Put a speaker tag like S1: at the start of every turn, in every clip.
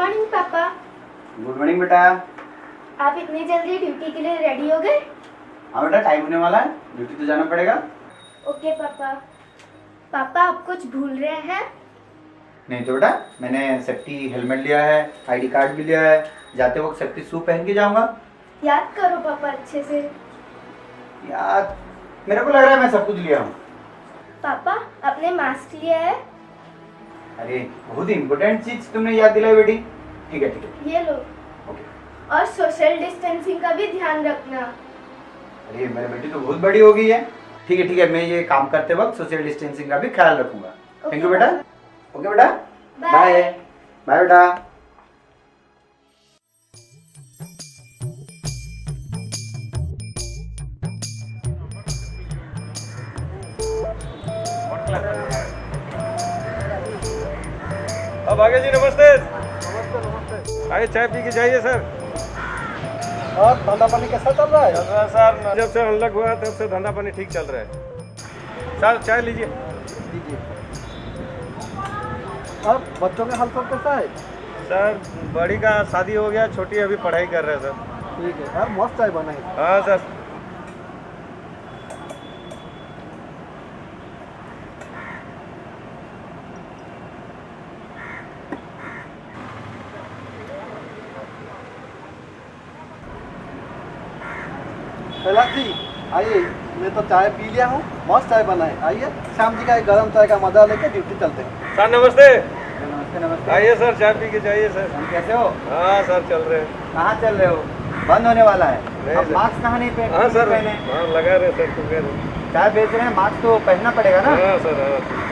S1: Morning पापा।
S2: Good morning बेटा।
S1: आप इतनी जल्दी ड्यूटी के लिए रेडी हो गए?
S2: हाँ बेटा, टाइम होने वाला है, ड्यूटी तो जाना पड़ेगा।
S1: ओके पापा। पापा आप कुछ भूल रहे हैं?
S2: नहीं तो बेटा, मैंने सेफ्टी हेलमेट लिया है, आईडी कार्ड भी लिया है, जाते वक्त सेफ्टी शू पहन के जाऊंगा।
S1: याद करो पापा अच्छे से।
S2: यार मेरे को लग रहा है मैं सब कुछ लिया हूँ।
S1: पापा आपने मास्क लिया है?
S2: अरे बहुत ही इम्पोर्टेंट चीज तुमने याद दिलाई बेटी। ठीक है ठीक है,
S1: ये लो।
S2: ओके।
S1: और सोशल डिस्टेंसिंग का भी ध्यान रखना।
S2: अरे मेरी बेटी तो बहुत बड़ी हो गई है। ठीक है, मैं ये काम करते वक्त सोशल डिस्टेंसिंग का भी ख्याल रखूंगा। थैंक यू बेटा। ओके बेटा, बाय बाय बेटा।
S3: अब आगे जी, नमस्ते।
S4: नमस्ते।
S3: आइए चाय पी के जाइए सर।
S4: और धंधा पानी कैसा चल रहा है?
S3: चल रहा है सर, जब से अनलॉक हुआ तब से धंधा पानी ठीक चल रहा है। सर चाय लीजिए।
S4: दीजिए। और बच्चों का हालचाल कैसा है?
S3: सर बड़ी का शादी हो गया, छोटी अभी पढ़ाई कर रहे हैं सर।
S4: ठीक है यार, मस्त चाय बनाई।
S3: हाँ सर।
S4: कैलाश जी आइए, मैं तो चाय पी लिया हूँ, मस्त चाय बनाए। आइए शाम जी का एक गर्म चाय का मजा लेके ड्यूटी चलते हैं।
S3: सर नमस्ते।
S2: नमस्ते नमस्ते।
S3: आइए सर चाय पी के जाइए सर।
S2: हम कैसे हो?
S3: हाँ सर चल रहे हैं।
S2: कहाँ चल रहे हो? बंद होने वाला है।
S3: नहीं
S2: अब
S3: सर।
S2: मास्क कहाँ नहीं
S3: हाँ सर,
S2: पहने?
S3: हाँ लगा रहे सर, तो कह रहे।
S2: चाय बेच रहे हैं, मास्क तो पहनना पड़ेगा ना।
S3: हाँ सर हाँ।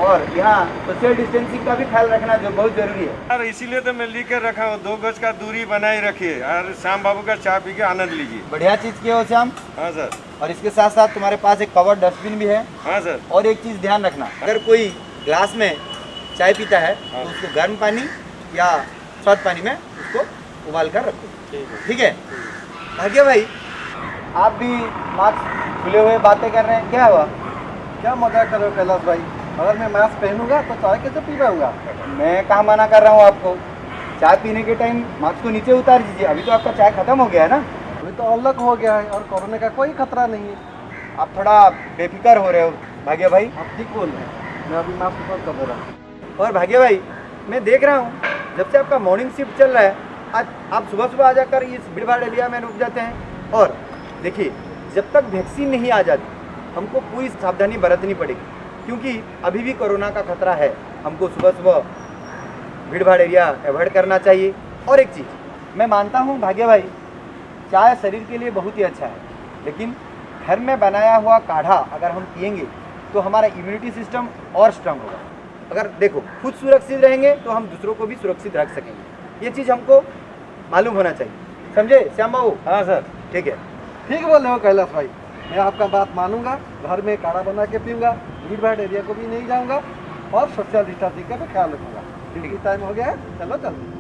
S2: और यहाँ सोशल डिस्टेंसिंग का भी ख्याल रखना जो बहुत जरूरी है।
S3: यार इसीलिए तो मैं लिख कर रखा हूँ, 2 गज का दूरी बनाए रखिए और श्याम बाबू का चाय पी के आनंद लीजिए।
S2: बढ़िया चीज किए हो श्याम।
S3: हाँ सर।
S2: और इसके साथ साथ तुम्हारे पास एक कवर डस्टबिन भी है।
S3: हाँ सर।
S2: और एक चीज ध्यान रखना, अगर कोई ग्लास में चाय पीता है
S3: हाँ।
S2: तो उसको गर्म पानी या स्वच्छ पानी में उसको उबाल कर रखो। ठीक है। भाग्य भाई, आप भी मास्क खुले हुए बातें कर रहे हैं, क्या हुआ?
S4: क्या मजाक कर रहे हो कैलाश भाई? अगर मैं मास्क पहनूंगा तो चाय कैसे पी पाऊंगा?
S2: मैं कहाँ मना कर रहा हूँ आपको। चाय पीने के टाइम मास्क को नीचे उतार दीजिए। अभी तो आपका चाय खत्म हो गया है ना।
S4: अभी तो अनलॉक हो गया है और कोरोना का कोई खतरा नहीं है।
S2: आप थोड़ा बेफिक्र हो रहे हो भाग्य भाई।
S4: आप ठीक बोल रहे हैं, मैं अभी मास्क ऊपर कर दे रहा हूँ।
S2: और भाग्य भाई, मैं देख रहा हूँ जब से आपका मॉर्निंग शिफ्ट चल रहा है, आज आप सुबह सुबह आ जाकर इस भीड़ भाड़ एरिया में रुक जाते हैं। और देखिए, जब तक वैक्सीन नहीं आ जाती हमको पूरी सावधानी बरतनी पड़ेगी, क्योंकि अभी भी कोरोना का खतरा है। हमको सुबह सुबह भीड़ भाड़ एरिया अवॉइड करना चाहिए। और एक चीज़ मैं मानता हूँ भाग्य भाई, चाय शरीर के लिए बहुत ही अच्छा है, लेकिन घर में बनाया हुआ काढ़ा अगर हम पिएंगे तो हमारा इम्यूनिटी सिस्टम और स्ट्रांग होगा। अगर देखो, खुद सुरक्षित रहेंगे तो हम दूसरों को भी सुरक्षित रख सकेंगे। ये चीज़ हमको मालूम होना चाहिए, समझे श्याम बाबू?
S3: हाँ सर।
S2: ठीक है।
S4: ठीक बोल रहे हो कैलाश भाई, मैं आपका बात मानूंगा। घर में काढ़ा बना के पीऊंगा, भीड़ भाड़ एरिया को भी नहीं जाऊंगा और सोशल डिस्टेंसिंग का भी ख्याल रखूंगा। ड्यूटी टाइम हो गया है, चलो चलो।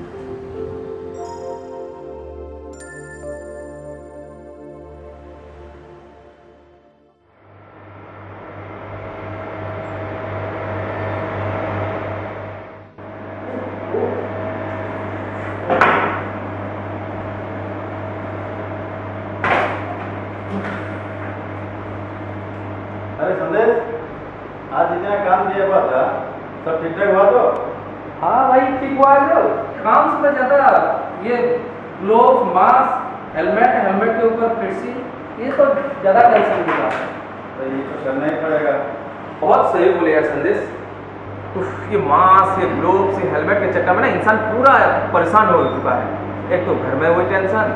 S3: अरे संदेश, आज जितना काम दिया हुआ था सब ठीक ठाक हुआ तो?
S5: हाँ भाई ठीक हुआ है। काम से तो ज़्यादा ये ग्लोव, मास्क, हेलमेट के ऊपर फिरसी, ये तो ज़्यादा टेंशन मिला।
S3: तो ये तो करना ही पड़ेगा।
S5: बहुत सही बोले यार संदेश। उफ, ये मास्क, ये ग्लोव, ये हेलमेट के चक्कर में ना इंसान पूरा परेशान हो चुका है। एक तो घर में वही टेंशन,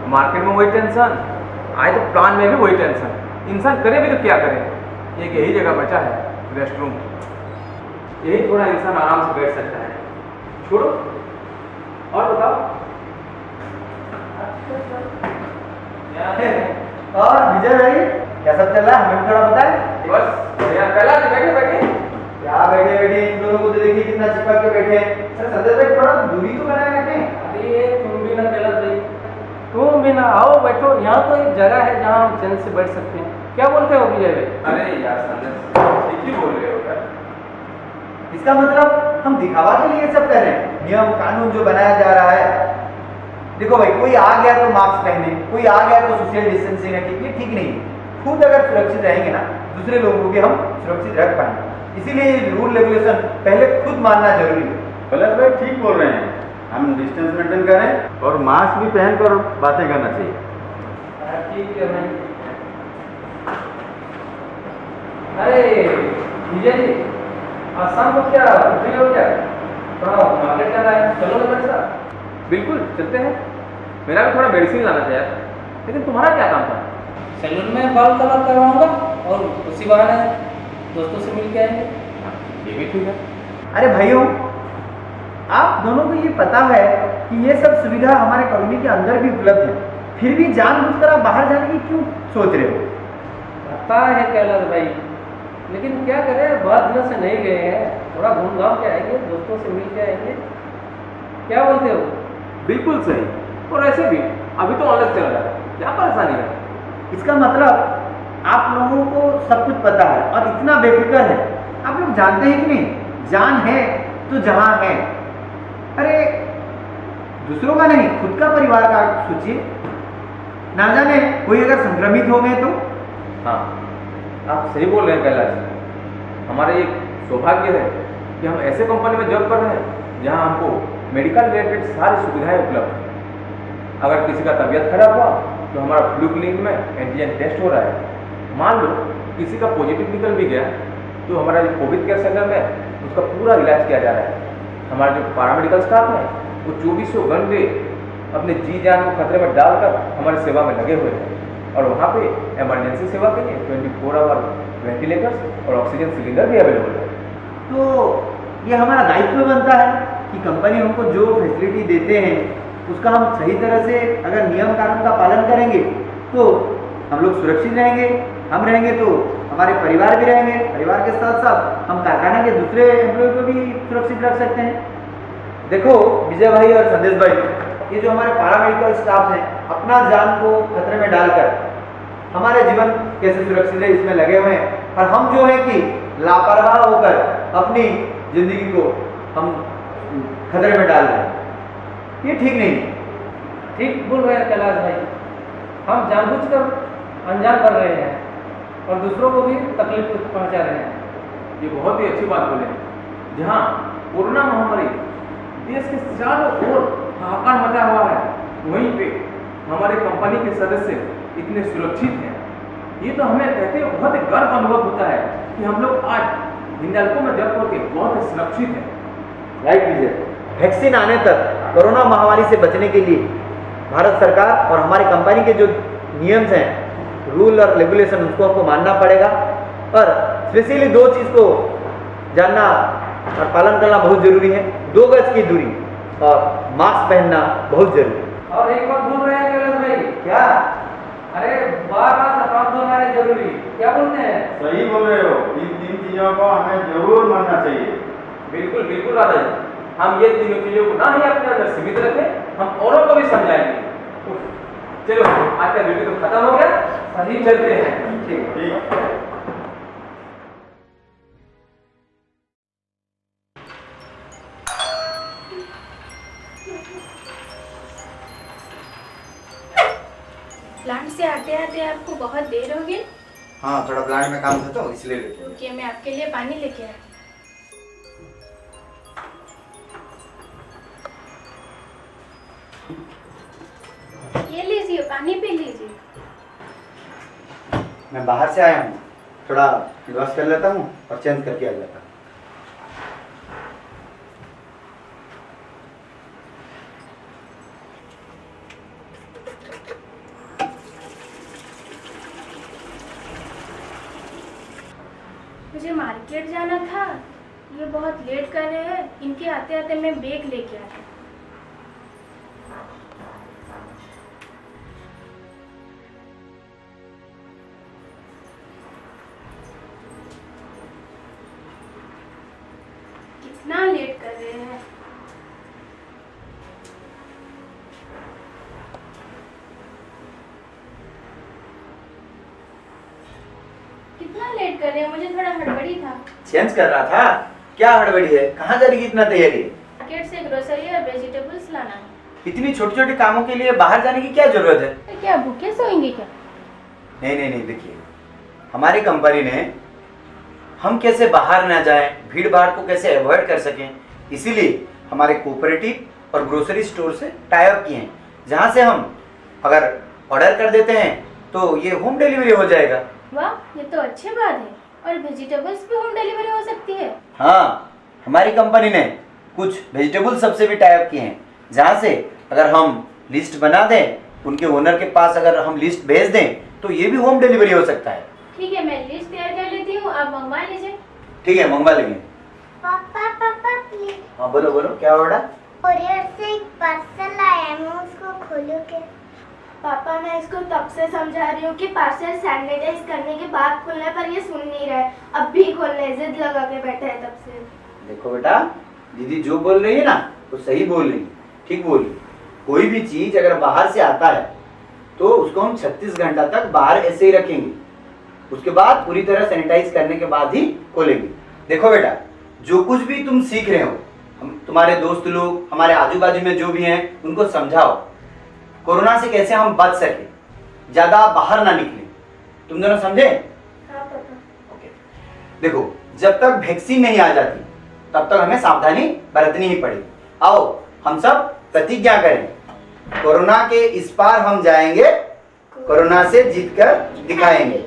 S5: मार्केट में वही टेंशन, आए तो प्लान में भी वही टेंशन। इंसान करे भी तो क्या करे? एक यही जगह बचा है, रेस्ट रूम। यही थोड़ा इंसान आराम से बैठ सकता है। छोड़ो, और बताओ।
S2: और विजय भाई, क्या सब चल रहा है? हमें थोड़ा बताएं।
S5: बस बढ़िया। पहला बैठे बैठे
S2: क्या बैठे बैठे इन दोनों को तो देखिए कितना चिपक के बैठे हैं। सर संजय भाई, थोड़ा दूरी तो बनाए रखें।
S5: अरे तुम भी ना कैलाश भाई, तुम भी ना आओ बैठो। यहाँ तो एक जगह है जहाँ हम चैन से बैठ सकते हैं। क्या बोलते हो विजय भाई?
S3: अरे यार संदेश, ठीक ही बोल रहे हो यार।
S2: इसका मतलब हम दिखावा के लिए सब कर रहे हैं। नियम कानून जो बनाया जा रहा है, देखो भाई, कोई आ गया तो मास्क पहने, कोई आ गया तो सोशल डिस्टेंसिंग रखें, ये ठीक नहीं है। खुद अगर सुरक्षित रहेंगे ना, दूसरे लोगों को भी हम सुरक्षित रख पाएंगे। इसीलिए रूल रेगुलेशन पहले खुद मानना जरूरी है।
S3: पलक भाई ठीक बोल रहे हैं, हम डिस्टेंस मेंटेन करें और मास्क भी पहन कर बातें करना चाहिए।
S5: ठीक है भाई। अरे विजय जी, आज शाम को क्या फ्री हो क्या? थोड़ा मार्केट जाना है, चलो ना मेरे साथ। बिल्कुल चलते हैं, मेरा भी थोड़ा मेडिसिन लाना था यार। लेकिन तुम्हारा क्या काम था?
S6: सैलून में बाल कलर करवाऊंगा और उसी बहाने दोस्तों से मिल के आएंगे।
S5: ये भी ठीक है।
S2: अरे भाइयों, आप दोनों को ये पता है कि ये सब सुविधा हमारे कॉलोनी के अंदर भी उपलब्ध है, फिर भी जानबूझकर आप बाहर जाने की क्यों सोच रहे हो?
S6: पता है कैलाश भाई, लेकिन क्या करें, बहुत दिनों से नहीं गए हैं, थोड़ा घूम घाम के आएंगे, दोस्तों से मिल के आएंगे। क्या बोलते हो?
S5: बिल्कुल सही। और ऐसे भी अभी तो ऑनलाइन चल रहा है, क्या परेशानी है?
S2: इसका मतलब आप लोगों को सब कुछ पता है और इतना बेफिक्र है। आप लोग जानते हैं कि नहीं, जान है तो जहां है। अरे दूसरों का नहीं, खुद का परिवार का सोचिए। ना जाने कोई अगर संक्रमित हो गए तो।
S5: हाँ, आप सही बोल रहे हैं कैलाश जी। हमारे एक सौभाग्य है कि हम ऐसे कंपनी में जॉब कर रहे हैं जहाँ हमको मेडिकल रिलेटेड सारी सुविधाएं उपलब्ध हैं। अगर किसी का तबीयत खराब हुआ तो हमारा फ्लू क्लिनिक में एंटीजन टेस्ट हो रहा है। मान लो किसी का पॉजिटिव निकल भी गया तो हमारा जो कोविड केयर सेंटर में उसका पूरा इलाज किया जा रहा है। हमारा जो पैरामेडिकल स्टाफ है वो 24 घंटे अपने जी जान को खतरे में डालकर हमारी सेवा में लगे हुए हैं। और वहाँ पे इमरजेंसी सेवा के लिए 24 आवर वेंटिलेटर्स और ऑक्सीजन सिलेंडर भी अवेलेबल है।
S2: तो ये हमारा दायित्व बनता है कि कंपनी हमको जो फैसिलिटी देते हैं उसका हम सही तरह से अगर नियम कानून का पालन करेंगे तो हम लोग सुरक्षित रहेंगे। हम रहेंगे तो हमारे परिवार भी रहेंगे, परिवार के साथ साथ हम कारखाना के दूसरे एम्प्लॉय को भी सुरक्षित रख सकते हैं। देखो विजय भाई और संदेश भाई, ये जो हमारे पैरामेडिकल स्टाफ हैं अपना जान को खतरे में डालकर हमारे जीवन कैसे सुरक्षित है इसमें लगे हुए हैं। और हम जो है कि लापरवाह होकर अपनी जिंदगी को हम खतरे में डाल रहे हैं, ये ठीक नहीं है।
S6: ठीक बोल रहे हैं कैलाश भाई, हम जानबूझकर अनजान कर रहे हैं और दूसरों को भी तकलीफ पहुंचा रहे हैं।
S5: ये बहुत ही अच्छी बात बोले। जहाँ कोरोना महामारी देश के चारों ओर हाहाकार मचा हुआ है, वहीं पे हमारे कंपनी के सदस्य इतने सुरक्षित हैं। ये तो हमें कहते हुए बहुत ही गर्व अनुभव होता है कि हम लोग आज हिंडाल्को में जॉब करके बहुत ही सुरक्षित हैं।
S2: राइट विजय, वैक्सीन आने तक कोरोना महामारी से बचने के लिए भारत सरकार और हमारी कंपनी के जो नियम हैं, रूल और रेगुलेशन, उसको हमको मानना पड़ेगा। और स्पेशली दो चीज़ को जानना और पालन करना बहुत जरूरी है। 2 गज की दूरी और मास्क पहनना बहुत जरूरी है।
S6: और एक बात बोल रहे हैं कैलाश भाई,
S2: क्या?
S6: अरे बार-बार हाथ धोना है जरूरी, क्या बोलते हैं?
S3: सही बोल रहे हो, इन 3 चीजों को हमें जरूर मानना चाहिए।
S5: बिल्कुल बिल्कुल राधा जी, हम ये तीनों चीजों को ना ही अपने अंदर सीमित रखें, हम औरों को भी समझाएंगे। चलो आज का ड्यूटी तो खत्म हो गया, सही चलते हैं। ठीक है।
S3: ठीक।
S1: प्लांट से आते आते आपको बहुत देर हो गई।
S2: हाँ, थोड़ा प्लांट में काम था तो इसलिए लेट हो गया।
S1: रुकिए, मैं आपके लिए पानी लेके आती हूँ। ये लीजिए, पानी पी लीजिए।
S2: मैं बाहर से आया हूँ, थोड़ा वॉश कर लेता हूँ और चेंज करके आ जाता हूँ।
S1: मुझे मार्केट जाना था, ये बहुत लेट कर रहे हैं। इनके आते आते मैं बैग लेके आती हूँ। कितना लेट कर रहे हैं। कितना लेट कर रहे हैं, मुझे थोड़ा हड़बड़ी था।
S2: चेंज कर रहा था, क्या हड़बड़ी है? कहाँ जा रही है इतना तैयारी?
S1: मार्केट से ग्रोसरी और वेजिटेबल्स लाना है।
S2: इतनी छोटी छोटी कामों के लिए बाहर जाने की क्या जरूरत है?
S1: तो क्या भूखे सोएंगे क्या?
S2: नहीं नहीं नहीं, देखिए हमारी कंपनी ने हम कैसे बाहर ना जाएं, भीड़ भाड़ को कैसे अवॉइड कर सकें, इसीलिए हमारे कोऑपरेटिव और ग्रोसरी स्टोर से टाई अप किए हैं, जहां से हम अगर ऑर्डर कर देते हैं तो ये होम डिलीवरी हो जाएगा।
S1: वाह, ये तो अच्छी बात है। और वेजिटेबल्स भी होम डिलीवरी हो सकती है?
S2: हाँ, हमारी कंपनी ने कुछ वेजिटेबल सबसे भी टाई अप किए हैं, जहां से अगर हम लिस्ट बना दें, उनके ओनर के पास अगर हम लिस्ट भेज दें तो ये भी होम डिलीवरी हो सकता है।
S1: ठीक है, मैं लिस्ट तैयार कर लेती हूँ, आप मंगवा लीजिए।
S2: ठीक है, मंगवा लेंगे।
S7: पापा पापा प्लीज,
S2: हाँ बोलो बोलो, क्या ऑर्डर?
S7: कोरियर से एक पार्सल आया है, मैं उसको खोलूं क्या?
S1: पापा, मैं इसको तब से समझा रही हूँ कि पार्सल सैनिटाइज करने के बाद खोलना है, पर ये सुन नहीं रहा है। अब भी खोलने जिद लगा के बैठा है तब से।
S2: देखो बेटा, दीदी जो बोल रही है ना वो सही बोल रही है, ठीक बोल रही है। कोई भी चीज अगर बाहर से आता है तो उसको हम 36 घंटा तक बाहर ऐसे ही रखेंगे, उसके बाद पूरी तरह सैनिटाइज करने के बाद ही खोलेंगे। देखो बेटा, जो कुछ भी तुम सीख रहे हो, हम तुम्हारे दोस्त लोग, हमारे आजू बाजू में जो भी हैं, उनको समझाओ कोरोना से कैसे हम बच सके, ज्यादा बाहर ना निकले। तुम दोनों समझे?
S1: हाँ पापा।
S2: ओके। देखो, जब तक वैक्सीन नहीं आ जाती तब तक हमें सावधानी बरतनी ही पड़ेगी। आओ हम सब प्रतिज्ञा करें, कोरोना के इस पार हम जाएंगे, कोरोना से जीतकर दिखाएंगे।